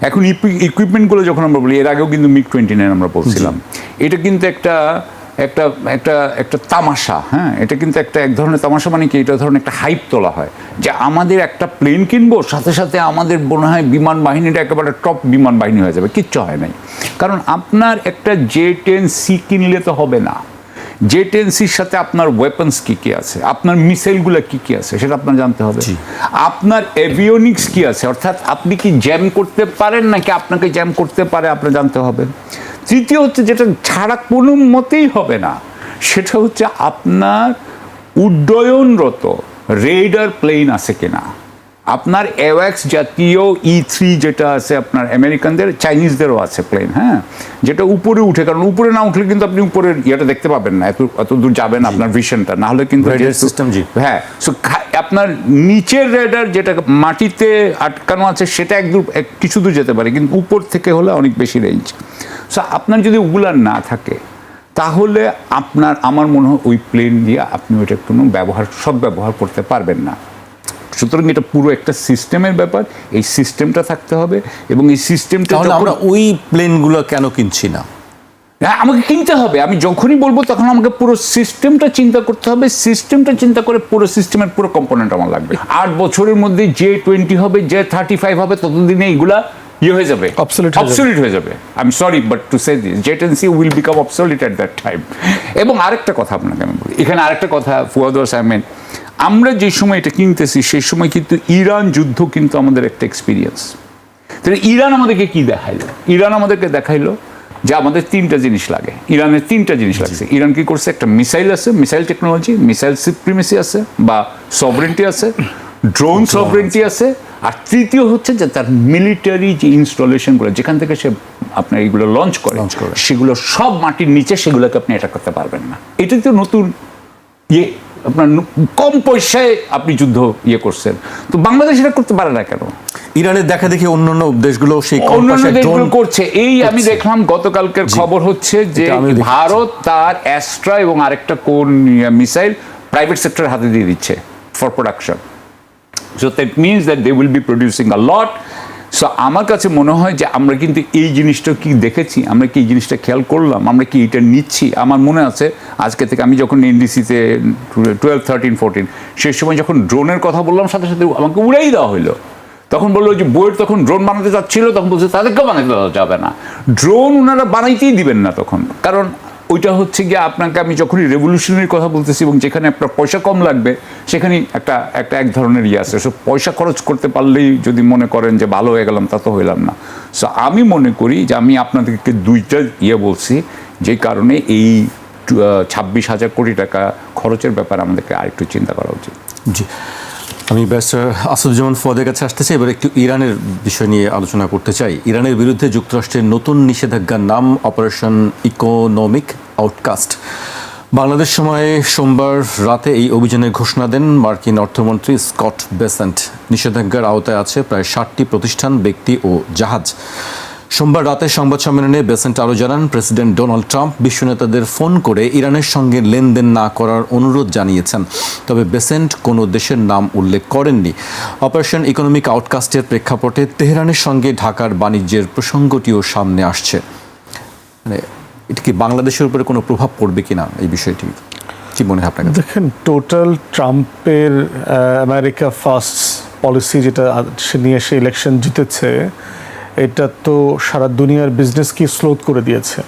এখন ইকুইপমেন্টগুলো যখন আমরা বলি, এর আগেও কিন্তু MiG-29 আমরা বলছিলাম, এটা কিন্তু একটা একটা একটা একটা তামাশা। হ্যাঁ, এটা কিন্তু এক ধরনের তামাশা, মানে কি, এটা ধরনের একটা হাইপ তোলা হয় যে আমাদের একটা প্লেন কিনবো, সাথে সাথে আমাদের মনে হয় বিমান বাহিনীটা একেবারে টপ বিমান বাহিনী হয়ে যাবে। কিচ্ছু হয় নাই। কারণ আপনার একটা J-10C কিনলে তো হবে না। J-10Cর সাথে আপনার ওয়েপন্স কী কী আছে, আপনার মিসাইলগুলো কী কী আছে সেটা আপনার জানতে হবে। আপনার এভিওনিক্স কী আছে, অর্থাৎ আপনি কি জ্যাম করতে পারেন নাকি আপনাকে জ্যাম করতে পারে আপনার জানতে হবে। তৃতীয় হচ্ছে, যেটা ছাড়া কোনো মতেই হবে না, সেটা হচ্ছে আপনার উড্ডয়নরত রেডার প্লেন আছে কিনা। আপনার অ্যাওয়াক্স জাতীয় E-3 যেটা আছে আপনার আমেরিকানদের, চাইনিজদেরও আছে প্লেন, হ্যাঁ, যেটা উপরে উঠে। কারণ উপরে না উঠলে কিন্তু আপনি উপরের ইয়েটা দেখতে পাবেন না, এত দূর যাবেন আপনার ভিশনটা না হলে কিন্তু সিস্টেম। জি, হ্যাঁ। সো আপনার নিচের রেডার যেটা মাটিতে আটকানো আছে সেটা কিছু দূর যেতে পারে, কিন্তু উপর থেকে হলে অনেক বেশি রেঞ্জ। সো আপনার যদি ওগুলার না থাকে তাহলে আমার মনে হয় ওই প্লেন দিয়ে আপনি ওইটা কোনো সদ্ব্যবহার করতে পারবেন না। সুতরাং এটা পুরো একটা সিস্টেমের ব্যাপার, এই সিস্টেমটা থাকতে হবে। এবং এই সিস্টেমটা আমরা ওই প্লেনগুলো কেন কিনছি না? হ্যাঁ, আমাকে কিনতে হবে। আমি যখনই বলবো তখন আমাকে পুরো সিস্টেমটা চিন্তা করতে হবে। সিস্টেমটা চিন্তা করে পুরো সিস্টেমের পুরো কম্পোনেন্ট আমার লাগবে। 8 বছরের মধ্যে J-20 হবে, J-35 হবে, ততদিনে এইগুলা হয়ে যাবে, অবসলিট হয়ে যাবে। I am sorry but to say this, J-10C will become obsolete at that time. এবং আরেকটা কথা আপনাকে আমি বলি, এখানে আরেকটা কথা ফুয়াদ সাহেব, আমরা যে সময় এটা কিনতেছি সেই সময় কিন্তু ইরান যুদ্ধ কিন্তু আমাদের একটা এক্সপিরিয়েন্স। তাহলে ইরান আমাদেরকে কি দেখাইলো? ইরান আমাদেরকে দেখাইলো যে আমাদের 3টা জিনিস লাগে। ইরানের 3টা জিনিস লাগছে। ইরান কি করছে? একটা মিসাইল আছে, মিসাইল টেকনোলজি, মিসাইল সুপ্রিমেসি আছে বা সভরেন্টি আছে, ড্রোন সভরেন্টি আছে, আর তৃতীয় হচ্ছে যে তার মিলিটারি যে ইনস্টলেশনগুলো, যেখান থেকে সে আপনার এইগুলো লঞ্চ করে সেগুলো সব মাটির নিচে, সেগুলোকে আপনি অ্যাটাক করতে পারবেন না। এটা তো নতুন আপনার কম পয়সায় আপনি যুদ্ধ করছেন। তো বাংলাদেশ এটা করতে পারে না কেন? ইরানের দেখা দেখি অন্যান্য দেশগুলো সেই করছে। এই আমি দেখলাম গতকালকের খবর হচ্ছে যে ভারত তার অ্যাস্ট্রা এবং আরেকটা কোন মিসাইল প্রাইভেট সেক্টরের হাতে দিয়ে দিচ্ছে for production. So that means that they will be producing a lot. So আমার কাছে মনে হয় যে আমরা কিন্তু এই জিনিসটা কি দেখেছি, আমরা কি এই জিনিসটা খেয়াল করলাম, আমরা কি এটা নিচ্ছি। আমার মনে আছে আজকে থেকে আমি যখন এনডিসিতে 12, 13, 14 সেই সময় যখন ড্রোনের কথা বললাম, সাথে সাথে আমাকে উড়াই দেওয়া হইলো। তখন বললো যে বইয়ের তখন ড্রোন বানাতে চাচ্ছিল, তখন বলছে তাদেরকেও বানাতে দেওয়া যাবে না, ড্রোন ওনারা বানাইতেই দিবেন না তখন। কারণ ওইটা হচ্ছে গিয়ে আপনাকে আমি যখনই রেভলিউশনারি কথা বলতেছি এবং যেখানে আপনার পয়সা কম লাগবে সেখানেই এক ধরনের আছে। সো পয়সা খরচ করতে পারলেই যদি মনে করেন যে ভালো হয়ে গেলাম, তা তো হইলাম না। সো আমি মনে করি যে আমি আপনাদেরকে 2টা বলছি যে কারণে এই 26,000 কোটি টাকা খরচের ব্যাপারে আমাদেরকে আরেকটু চিন্তা করা উচিত। জি, আমি ব্যারিস্টার আসাদুজ্জামান ফুয়াদের কাছে আসতে চাই। এবার একটু ইরানের বিষয় নিয়ে আলোচনা করতে চাই। ইরানের বিরুদ্ধে যুক্তরাষ্ট্রের নতুন নিষেধাজ্ঞার নাম অপারেশন ইকোনমিক আউটকাস্ট। বাংলাদেশ সময়ে সোমবার রাতে এই অভিযানের ঘোষণা দেন মার্কিন অর্থমন্ত্রী স্কট বেসেন্ট। নিষেধাজ্ঞার আওতায় আছে প্রায় 60টি প্রতিষ্ঠান, ব্যক্তি ও জাহাজ। সোমবার রাতে সংবাদ সম্মেলনে বেসেন্ট আরও জানান, প্রেসিডেন্ট ডোনাল্ড ট্রাম্প বিশ্ব নেতাদের ফোন করে ইরানের সঙ্গে লেনদেন না করার অনুরোধ জানিয়েছেন। তবে বেসেন্ট কোনো দেশের নাম উল্লেখ করেননি। অপারেশন ইকোনমিক আউটকাস্টের প্রেক্ষাপটে তেহরানের সঙ্গে ঢাকার বাণিজ্যের প্রসঙ্গটিও সামনে আসছে। মানে এটা কি বাংলাদেশের উপরে কোনো প্রভাব পড়বে কিনা, এই বিষয়টি কি মনে হয় আপনার? দেখেন, টোটাল ট্রাম্পের আমেরিকা ফার্স্ট পলিসি যেটা সে নিয়ে সে ইলেকশন জিতেছে, এটা তো সারা দুনিয়ার বিজনেসকে স্লোথ করে দিয়েছে।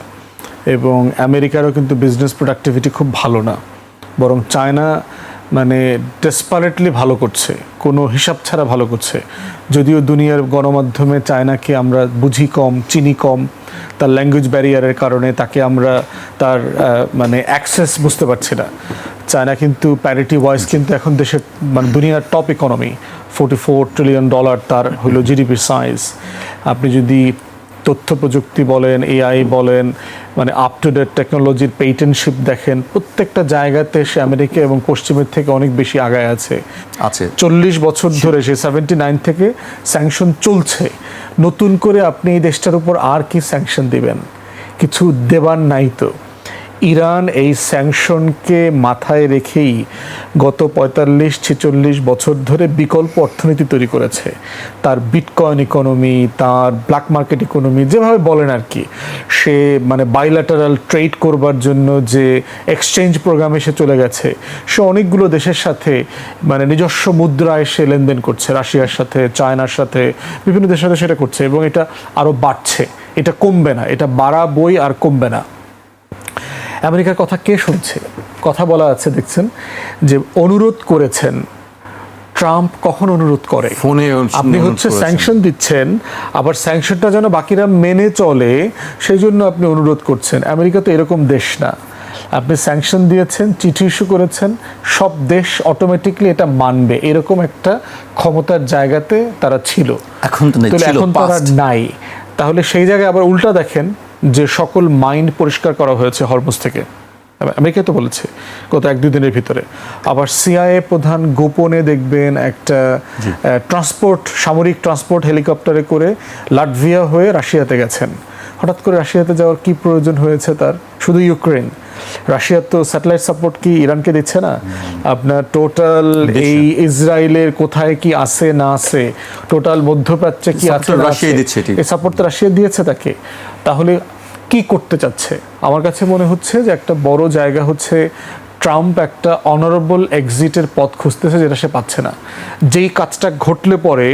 এবং আমেরিকারও কিন্তু বিজনেস প্রোডাক্টিভিটি খুব ভালো না, বরং চায়না মানে ডেসপারেটলি ভালো করছে, কোনো হিসাব ছাড়া ভালো করছে। যদিও দুনিয়ার গণমাধ্যমে চায়নাকে আমরা বুঝি কম, চিনি কম, তার ল্যাঙ্গুয়েজ ব্যারিয়ারের কারণে তাকে আমরা তার মানে অ্যাক্সেস বুঝতে পারছি না। চায়না কিন্তু প্যারিটি ওয়াইজ কিন্তু এখন দেশের মানে দুনিয়ার টপ ইকোনমি, $44 ট্রিলিয়ন তার হলো জিডিপি সাইজ। আপনি যদি তথ্য প্রযুক্তি বলেন, এআই বলেন, মানে আপ টু ডেট টেকনোলজির পেটেন্টশিপ দেখেন, প্রত্যেকটা জায়গাতে সে আমেরিকা এবং পশ্চিমের থেকে অনেক বেশি আগায় আছে। 40 বছর ধরে সে 79 থেকে স্যাংশন চলছে। নতুন করে আপনি এই দেশটার উপর আর কি স্যাংশন দিবেন? কিছু দেবার নাই তো। ইরান এই স্যাংশনকে মাথায় রেখেই গত 45-46 বছর ধরে বিকল্প অর্থনীতি তৈরি করেছে। তার বিটকয়েন ইকোনমি, তার ব্ল্যাক মার্কেট ইকোনমি, যেভাবে বলেন আর কি, সে মানে বাইল্যাটারাল ট্রেড করবার জন্য যে এক্সচেঞ্জ প্রোগ্রামে সে চলে গেছে। সে অনেকগুলো দেশের সাথে মানে নিজস্ব মুদ্রায় সে লেনদেন করছে, রাশিয়ার সাথে, চায়নার সাথে, বিভিন্ন দেশের সাথে সেটা করছে। এবং এটা আরও বাড়ছে, এটা কমবে না, এটা বাড়াবই আর কমবে না। আমেরিকার কথা কে শুনছে? কথা বলা আছে দেখছেন যে অনুরোধ করেছেন। ট্রাম্প কখন অনুরোধ করে? ফোনে আপনি হচ্ছে স্যাংশন দিচ্ছেন, আবার স্যাংশনটা যেন বাকিরা মেনে চলে সেই জন্য আপনি অনুরোধ করছেন। আমেরিকা তো এরকম দেশ না। আপনি স্যাংশন দিয়েছেন, চিঠি ইস্যু করেছেন, সব দেশ অটোমেটিকলি এটা মানবে, এরকম একটা ক্ষমতার জায়গাতে তারা ছিল। এখন তো তারা নাই। তাহলে সেই জায়গায় আবার উল্টা দেখেন যে সকল মাইন্ড পরিষ্কার করা হয়েছে হরমুজ থেকে, আমেরিকা তো বলেছে গত 1-2 দিনের ভিতরে। আবার সিআইএ প্রধান গোপনে দেখবেন একটা ট্রান্সপোর্ট, সামরিক ট্রান্সপোর্ট হেলিকপ্টারে করে লাটভিয়া হয়ে রাশিয়াতে গেছেন। হঠাৎ করে রাশিয়াতে যাওয়ার কি প্রয়োজন হয়েছে তার? শুধু ইউক্রেন। রাশিয়ার তো স্যাটেলাইট সাপোর্ট কি ইরানকে দিচ্ছে না? আপনার টোটাল এই ইসরায়েলের কোথায় কি আছে না আছে, টোটাল মধ্যপ্রাচ্যে কি আছে না আছে, এই সাপোর্ট তো রাশিয়া দিয়েছে তাকে। তাহলে কি করতে চাচ্ছে? আমার কাছে মনে হচ্ছে যে একটা বড় জায়গা হচ্ছে ট্রাম্প একটা অনারেবল এক্সিটের পথ খুঁজতেছে, যেটা সে পাচ্ছে না। যেই কাজটা ঘটলে পরে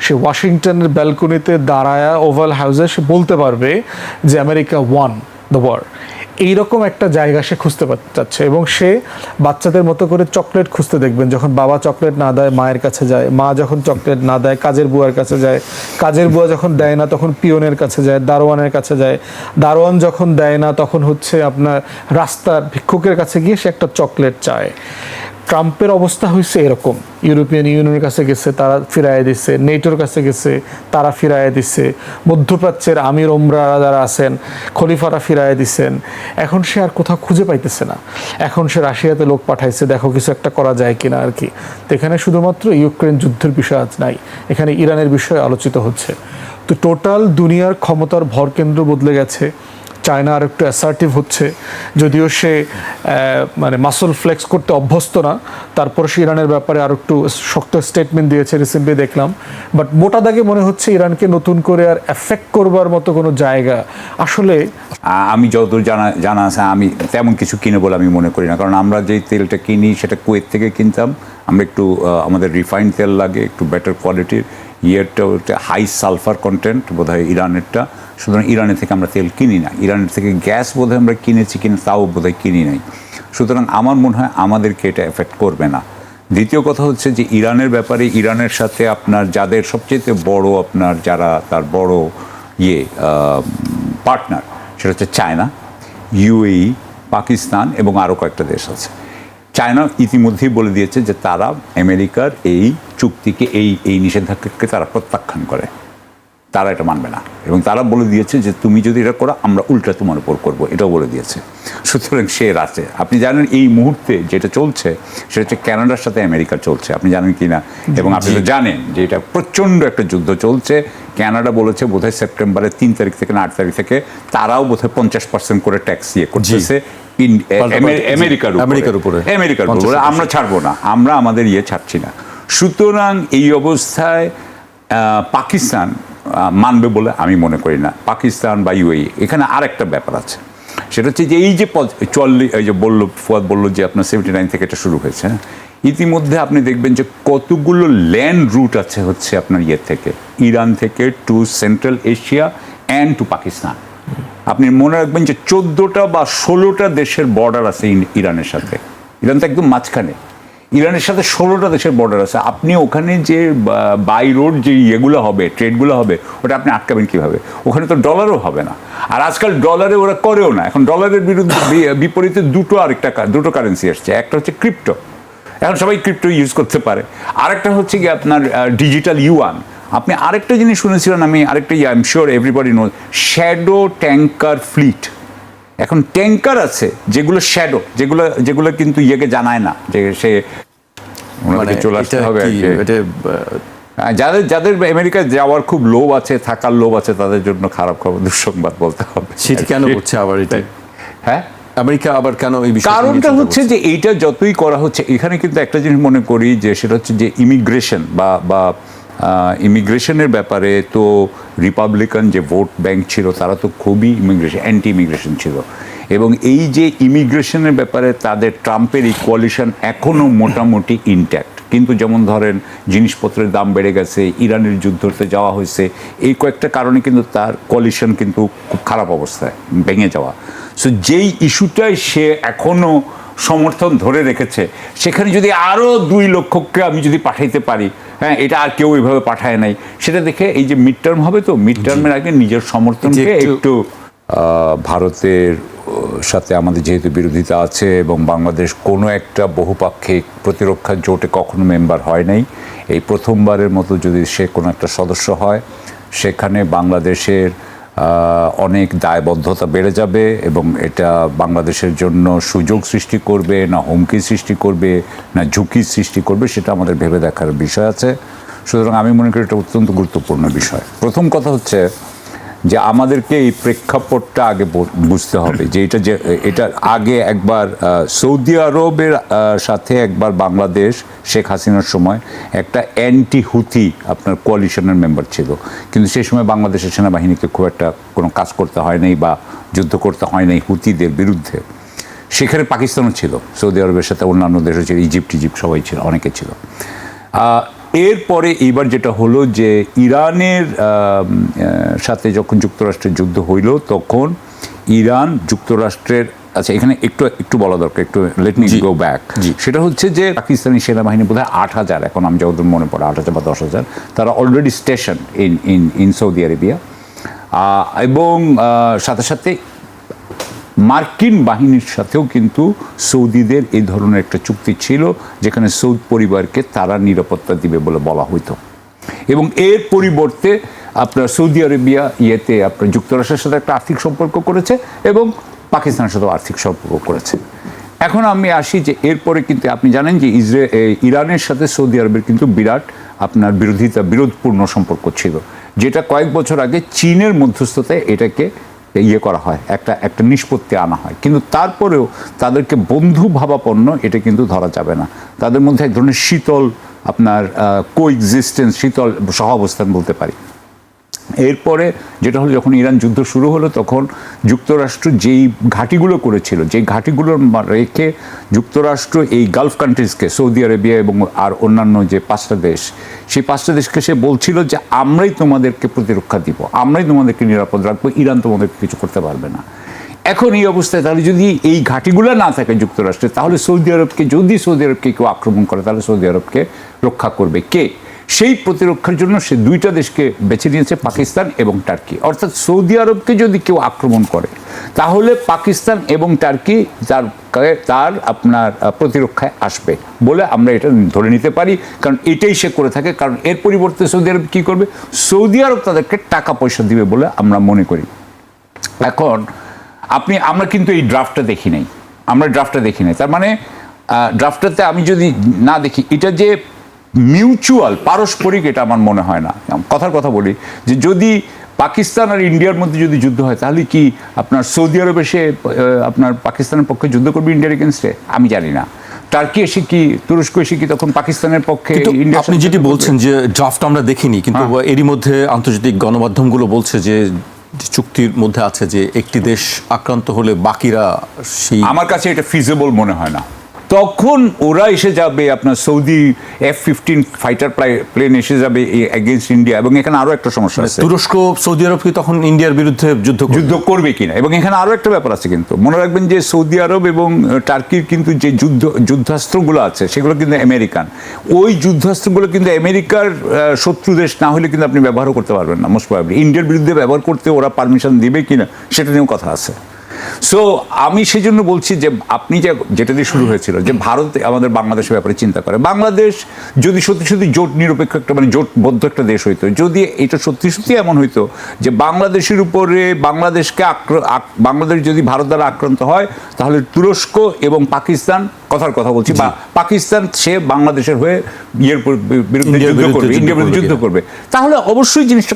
সে ওয়াশিংটনের ব্যালকনিতে দাঁড়ায় ওভাল হাউসে সে বলতে পারবে যে আমেরিকা ওয়ান দ্য ওয়ার। এইরকম একটা জায়গা সে খুঁজতে চাচ্ছে। এবং সে বাচ্চাদের মতো করে চকলেট খুঁজতে দেখবেন, যখন বাবা চকলেট না দেয় মায়ের কাছে যায়, মা যখন চকলেট না দেয় কাজের বুয়ার কাছে যায়, কাজের বুয়া যখন দেয় না তখন পিয়নের কাছে যায়, দারোয়ানের কাছে যায়, দারোয়ান যখন দেয় না তখন হচ্ছে আপনার রাস্তার ভিক্ষুকের কাছে গিয়ে সে একটা চকলেট চায়। ট্রাম্পের অবস্থা হয়েছে এরকম। ইউরোপিয়ান ইউনিয়নের কাছে গেছে, তারা ফিরাইয়ে দিচ্ছে, নেটোর কাছে গেছে, তারা ফিরাইয়ে দিচ্ছে, মধ্যপ্রাচ্যের আমির ওমরারা যারা আছেন খলিফারা ফিরাইয়ে দিচ্ছেন। এখন সে আর কোথাও খুঁজে পাইতেছে না। এখন সে রাশিয়াতে লোক পাঠাইছে, দেখো কিছু একটা করা যায় কিনা আর কি। তো এখানে শুধুমাত্র ইউক্রেন যুদ্ধের বিষয় আজ নাই, এখানে ইরানের বিষয় আলোচিত হচ্ছে। তো টোটাল দুনিয়ার ক্ষমতার ভরকেন্দ্র বদলে গেছে। চায়না আর একটু অ্যাসার্টিভ হচ্ছে, যদিও সে মানে মাসল ফ্লেক্স করতে অভ্যস্ত না, তারপর সে ইরানের ব্যাপারে আর একটু শক্ত স্টেটমেন্ট দিয়েছে, রিসেন্টলি দেখলাম। বাট মোটা দাগে মনে হচ্ছে ইরানকে নতুন করে আর এফেক্ট করবার মতো কোনো জায়গা আসলে আমি যতদূর জানা আছে আমি তেমন কিছু কিনে বলে আমি মনে করি না। কারণ আমরা যেই তেলটা কিনি সেটা কুয়েত থেকে কিনতাম। আমরা একটু আমাদের রিফাইন্ড তেল লাগে, একটু বেটার কোয়ালিটির। ইয়েরটা হচ্ছে হাই সালফার কন্টেন্ট বোধহয় ইরানেরটা, সুতরাং ইরানের থেকে আমরা তেল কিনি না। ইরানের থেকে গ্যাস বোধহয় আমরা কিনেছি কিনা তাও বোধহয় কিনি নাই। সুতরাং আমার মনে হয় আমাদেরকে এটা এফেক্ট করবে না। দ্বিতীয় কথা হচ্ছে যে ইরানের ব্যাপারে, ইরানের সাথে আপনার যাদের সবচেয়ে বড় আপনার যারা তার বড় পার্টনার, সেটা হচ্ছে চায়না, ইউএই, পাকিস্তান এবং আরও কয়েকটা দেশ আছে। চায়না ইতিমধ্যেই বলে দিয়েছে যে তারা আমেরিকার এই চুক্তিকে এই নিষেধাজ্ঞাকে তারা প্রত্যাখ্যান করে, তারা এটা মানবে না, এবং তারা বলে দিয়েছে যে তুমি যদি এটা করো আমরা উল্টা তোমার উপর করবো, এটাও বলে দিয়েছে। সুতরাং সে আছে। আপনি জানেন এই মুহূর্তে যেটা চলছে সেটা হচ্ছে কানাডার সাথে আমেরিকা চলছে, আপনি জানেন কি না? এবং আপনি তো জানেন যে এটা প্রচণ্ড একটা যুদ্ধ চলছে। কানাডা বলেছে বোধহয় সেপ্টেম্বরের 3 তারিখ থেকে না 8 তারিখ থেকে তারাও বোধহয় 50% করে ট্যাক্স ইয়ে করতেছে আমেরিকার উপরে। আমরা ছাড়বো না, আমরা আমাদের ইয়ে ছাড়ছি না। সুতরাং এই অবস্থায় পাকিস্তান মানবে বলে আমি মনে করি না। পাকিস্তান বা ইউএই, এখানে আর একটা ব্যাপার আছে, সেটা হচ্ছে যে এই যে 40 এই যে ফুয়াদ বললো যে আপনার 79 থেকে এটা শুরু হয়েছে, ইতিমধ্যে আপনি দেখবেন যে কতগুলো ল্যান্ড রুট আছে হচ্ছে আপনার ইয়ে থেকে, ইরান থেকে to central Asia and to Pakistan. আপনি মনে রাখবেন যে 14টা বা 16টা দেশের বর্ডার আছে ইরানের সাথে। ইরান তো একদম মাঝখানে, ইরানের সাথে 16টা দেশের বর্ডার আছে। আপনি ওখানে যে বাই রোড যে ইয়েগুলো হবে, ট্রেডগুলো হবে, ওটা আপনি আটকাবেন কীভাবে? ওখানে তো ডলারও হবে না, আর আজকাল ডলারে ওরা করেও না। এখন ডলারের বিপরীতে দুটো কারেন্সি আসছে, একটা হচ্ছে ক্রিপ্টো, এখন সবাই ক্রিপ্টো ইউজ করতে পারে, আরেকটা হচ্ছে কি আপনার ডিজিটাল ইউয়ান। আপনি আরেকটা জিনিস শুনেছিলেন, আমি আরেকটা I am sure everybody knows, shadow tanker fleet. এখন ট্যাঙ্কার আছে যেগুলো শ্যাডো, যেগুলো কিন্তু ইয়েকে জানায় না যে সে চলে আসতে হবে। যাদের আমেরিকায় যাওয়ার খুব লোভ আছে, থাকার লোভ আছে, তাদের জন্য খারাপ খবর, দুঃসংবাদ বলতে হবে। সেটা কেন করছে আবার এটা? হ্যাঁ, আমেরিকা আবার কেন এই বিষয়ে? কারণটা হচ্ছে যে এইটা যতই করা হচ্ছে, এখানে কিন্তু একটা জিনিস মনে করি যে সেটা হচ্ছে যে ইমিগ্রেশন বা ইমিগ্রেশনের ব্যাপারে তো রিপাবলিকান যে ভোট ব্যাংক ছিল তারা তো খুবই অ্যান্টি ইমিগ্রেশন ছিল, এবং এই যে ইমিগ্রেশনের ব্যাপারে তাদের ট্রাম্পের এই কোয়ালিশন এখনও মোটামুটি ইনট্যাক্ট। কিন্তু যেমন ধরেন জিনিসপত্রের দাম বেড়ে গেছে, ইরানের যুদ্ধতে যাওয়া হয়েছে, এই কয়েকটা কারণে কিন্তু তার কোয়ালিশন কিন্তু খুব খারাপ অবস্থায় ভেঙে যাওয়া। সো যেই ইস্যুটাই সে এখনও সমর্থন ধরে রেখেছে, সেখানে যদি আরও 2 লক্ষকে আমি যদি পাঠাইতে পারি, হ্যাঁ, এটা আর কেউ এইভাবে পাঠায় নাই, সেটা দেখে এই যে মিড টার্ম হবে, তো মিড টার্মের আগে নিজের সমর্থনকে একটু ভারতের সাথে আমাদের যেহেতু বিরোধিতা আছে এবং বাংলাদেশ কোনো একটা বহুপাক্ষিক প্রতিরক্ষা জোটে কখনো মেম্বার হয় নাই, এই প্রথমবারের মতো যদি সে কোনো একটা সদস্য হয়, সেখানে বাংলাদেশের অনেক দায়বদ্ধতা বেড়ে যাবে এবং এটা বাংলাদেশের জন্য সুযোগ সৃষ্টি করবে না হুমকি সৃষ্টি করবে না ঝুঁকি সৃষ্টি করবে, সেটা আমাদের ভেবে দেখার বিষয় আছে। সুতরাং আমি মনে করি এটা অত্যন্ত গুরুত্বপূর্ণ বিষয়। প্রথম কথা হচ্ছে যে আমাদেরকে এই প্রেক্ষাপটটা আগে বুঝতে হবে যে এটা আগে একবার সৌদি আরবের সাথে একবার বাংলাদেশ শেখ হাসিনার সময় একটা অ্যান্টি হুথি আপনার কোয়ালিশনের মেম্বার ছিল, কিন্তু সেই সময় বাংলাদেশের সেনাবাহিনীকে খুব একটা কোনো কাজ করতে হয় নাই বা যুদ্ধ করতে হয় নাই হুথিদের বিরুদ্ধে। সেখানে পাকিস্তানও ছিল, সৌদি আরবের সাথে অন্যান্য দেশও ছিল, ইজিপ্ট সবাই ছিল, অনেকে ছিল। এরপরে এইবার যেটা হলো যে ইরানের সাথে যখন যুক্তরাষ্ট্রের যুদ্ধ হইল, তখন ইরান যুক্তরাষ্ট্রের, আচ্ছা এখানে একটু বলা দরকার, একটু লেট মি গো ব্যাক। সেটা হচ্ছে যে পাকিস্তানি সেনাবাহিনী বোধহয় 8,000, এখন আমি যতদূর মনে পড়ে 8,000 বা 10,000, তারা already station in Saudi Arabia, এবং সাথে সাথে মার্কিন বাহিনীর সাথেও কিন্তু সৌদিদের এই ধরনের একটা চুক্তি ছিল, যেখানে সৌদ পরিবারকে তারা নিরাপত্তা দিবে বলে বলা হইতো, এবং এর পরিবর্তে আপনার সৌদি আরবিয়া আপনার যুক্তরাষ্ট্রের সাথে একটা আর্থিক সম্পর্ক করেছে এবং পাকিস্তানের সাথেও আর্থিক সম্পর্ক করেছে। এখন আমি আসি যে এরপরে কিন্তু আপনি জানেন যে ইরানের সাথে সৌদি আরবের কিন্তু বিরাট আপনার বিরোধপূর্ণ সম্পর্ক ছিল, যেটা কয়েক বছর আগে চীনের মধ্যস্থতায় এটাকে করা হয়, একটা নিষ্পত্তি আনা হয়, কিন্তু তারপরেও তাদেরকে বন্ধু ভাবাপন্ন এটা কিন্তু ধরা যাবে না। তাদের মধ্যে এক ধরনের শীতল আপনার কোএক্সিস্টেন্স, শীতল সহাবস্থান বলতে পারি। এরপরে যেটা হলো, যখন ইরান যুদ্ধ শুরু হলো, তখন যুক্তরাষ্ট্র যেই ঘাঁটিগুলো করেছিল, যেই ঘাঁটিগুলোর রেখে যুক্তরাষ্ট্র এই গালফ কান্ট্রিজকে, সৌদি আরবিয়া এবং আর অন্যান্য যে 5টা দেশ, সেই 5টা দেশকে সে বলছিল যে আমরাই তোমাদেরকে প্রতিরক্ষা দিব, আমরাই তোমাদেরকে নিরাপদ রাখবো, ইরান তোমাদেরকে কিছু করতে পারবে না। এখন এই অবস্থায় তাহলে যদি এই ঘাঁটিগুলো না থাকে যুক্তরাষ্ট্রে, তাহলে সৌদি আরবকে কেউ আক্রমণ করে, তাহলে সৌদি আরবকে রক্ষা করবে কে? সেই প্রতিরক্ষার জন্য সে দুইটা দেশকে বেছে নিয়েছে, পাকিস্তান এবং টার্কি। অর্থাৎ সৌদি আরবকে যদি কেউ আক্রমণ করে তাহলে পাকিস্তান এবং টার্কি তার আপনার প্রতিরক্ষায় আসবে বলে আমরা এটা ধরে নিতে পারি, কারণ এটাই সে করে থাকে। কারণ এর পরিবর্তে সৌদি আরব কী করবে? সৌদি আরব তাদেরকে টাকা পয়সা দিবে বলে আমরা মনে করি। এখন আমরা কিন্তু এই ড্রাফটটা দেখি নাই, তার মানে ড্রাফটটাতে আমি যদি না দেখি, এটা যে মিউচুয়াল পারস্পরিক, এটা আমার মনে হয় না। কথার কথা বলি যে যদি পাকিস্তান আর ইন্ডিয়ার মধ্যে যদি যুদ্ধ হয় তাহলে কি আপনার সৌদি আরব এসে আপনার পাকিস্তানের পক্ষে যুদ্ধ করবে ইন্ডিয়ার এগেনস্টে? আমি জানি না। টার্কি এসে কি, তুরস্ক এসে কি তখন পাকিস্তানের পক্ষে? আপনি যেটি বলছেন যে ড্রাফট আমরা দেখিনি, কিন্তু এরই মধ্যে আন্তর্জাতিক গণমাধ্যমগুলো বলছে যে চুক্তির মধ্যে আছে যে একটি দেশ আক্রান্ত হলে বাকিরা সেই, আমার কাছে এটা ফিজিবল মনে হয় না। তখন ওরা এসে যাবে, আপনার সৌদি F-15 ফাইটার প্লেন এসে যাবে এগেইনস্ট ইন্ডিয়া। এবং এখানে আরো একটা সমস্যা আছে, তুরস্ক সৌদি আরব কি তখন ইন্ডিয়ার বিরুদ্ধে যুদ্ধ করবে কিনা। এবং এখানে আরো একটা ব্যাপার আছে, কিন্তু মনে রাখবেন যে সৌদি আরব এবং টার্কির কিন্তু যে যুদ্ধাস্ত্রগুলো আছে সেগুলো কিন্তু আমেরিকান। ওই যুদ্ধাস্ত্রগুলো কিন্তু আমেরিকার শত্রু দেশ না হলে কিন্তু আপনি ব্যবহারও করতে পারবেন না মোস্ট প্রবাবলি। ইন্ডিয়ার বিরুদ্ধে ব্যবহার করতে ওরা পারমিশন দিবে কিনা সেটা নিয়েও কথা আছে। সো আমি সেই জন্য বলছি যে আপনি যেটা দিয়ে শুরু হয়েছিল যে ভারত আমাদের বাংলাদেশের ব্যাপারে চিন্তা করে, বাংলাদেশ যদি সত্যি সত্যি জোট নিরপেক্ষ একটা মানে জোটবদ্ধ একটা দেশ হইতো, যদি এটা সত্যি সত্যি এমন হইতো যে বাংলাদেশের উপরে বাংলাদেশ যদি ভারত দ্বারা আক্রান্ত হয় তাহলে তুরস্ক এবং পাকিস্তান, কথার কথা বলছি, বা পাকিস্তান সে বাংলাদেশের হয়ে বিরুদ্ধে যুদ্ধ করবে, ইন্ডিয়ার বিরুদ্ধে যুদ্ধ করবে, তাহলে অবশ্যই জিনিসটা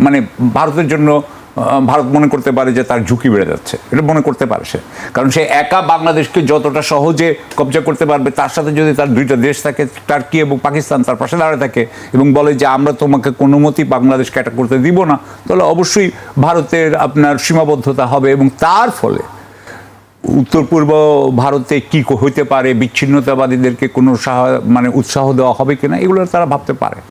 মানে ভারতের জন্য ভারত মনে করতে পারে যে তার ঝুঁকি বেড়ে যাচ্ছে, এটা মনে করতে পারে সে। কারণ সে একা বাংলাদেশকে যতটা সহজে কবজা করতে পারবে, তার সাথে যদি তার দুইটা দেশ থাকে, টার্কি এবং পাকিস্তান, তার পাশে দাঁড়ায় থাকে এবং বলে যে আমরা তোমাকে কোনো মতেই বাংলাদেশকে অ্যাটাক করতে দিব না, তাহলে অবশ্যই ভারতের আপনার সীমাবদ্ধতা হবে। এবং তার ফলে উত্তর পূর্ব ভারতে কি হইতে পারে, বিচ্ছিন্নতাবাদীদেরকে কোনো মানে উৎসাহ দেওয়া হবে কিনা, এগুলো তারা ভাবতে পারে।